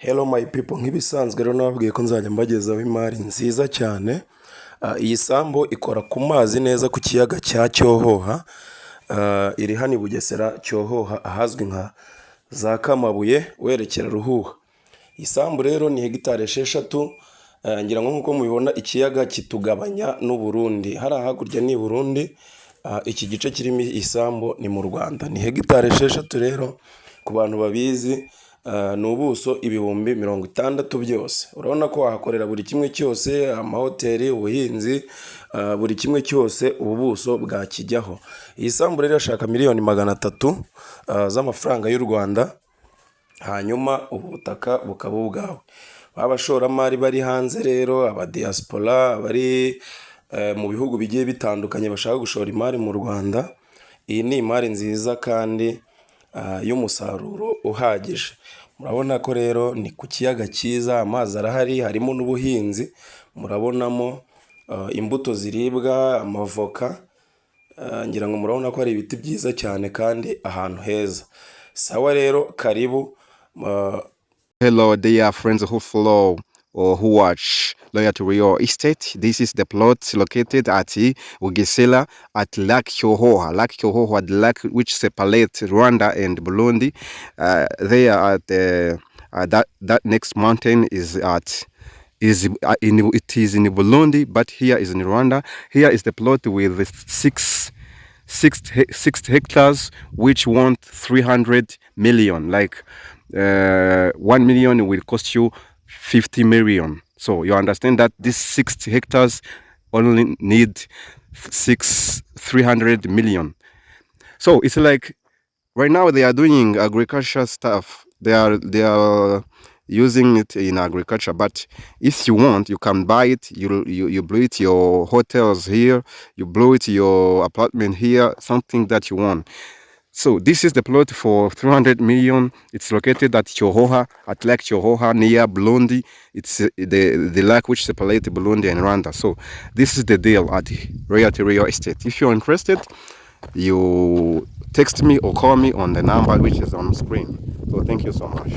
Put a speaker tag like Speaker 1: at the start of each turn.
Speaker 1: Hello my people, nk'ibisanzwe rero nababwiye ko nzajya mbagezaho imari nziza cyane. Iyi sambu ikora ku mazi neza ku kiyaga cya Cyohoha. Iri hano i Bugesera Cyohoha, ahazwi nka za Kamabuye werekera Ruhuha. Iyi sambu rero ni hegitari 6. Ngira ngo nk'uko mubibona ikiyaga kitugabanya n'u Burundi. Hari hakurya ni Burundi, iki gice kirimo isambu ni mu Rwanda. Ni hegitari 6 rero ku bantu babizi. Ni ubuso ibihumbi 60 byose. Urabona ko wahakorera buri kimwe cyose, amahoteli, ubuhinzi, buri kimwe cyose ubuso bwakijyaho. Iyi sambu rero irashaka miliyoni 300 z'amafaranga y'u Rwanda, hanyuma ubutaka bukaba ubwawe. Abashoramari bari hanze rero, abadiaspora bari mu bihugu bigiye bitandukanye bashaka gushora imari mu Rwanda, iyi ni imari nziza kandi y'umusaruro uhagije. Murabona ko rero ni ku kiyaga cyiza, amazi arahari, harimo n'ubuhinzi. Murabonamo imbuto ziribwa, amavoka. Ngira ngo murabona ko ari ibiti byiza cyane kandi ahantu heza. Sawa rero, karibu.
Speaker 2: Hello dear friends who follow or who watch Loyalty Real Estate. This is the plot located at Bugesera at Lake CYOHOHA. Lake CYOHOHA, the lake which separates Rwanda and Burundi. There at that next mountain is it is in Burundi, but here is in Rwanda. Here is the plot with 6 hectares, which want 300 million. Like 1 million will cost you 50 million. So you understand that these 60 hectares only need 300 million. So it's like right now they are doing agriculture stuff. They are using it in agriculture. But if you want, you can buy it. You blow it your hotels here. You blow it your apartment here. Something that you want. So this is the plot for 300 million. It's located at CYOHOHA, at Lake CYOHOHA near Burundi. It's the lake which separates Burundi and Rwanda. So this is the deal at Loyalty Real Estate. If you're interested, you text me or call me on the number which is on screen. So thank you so much.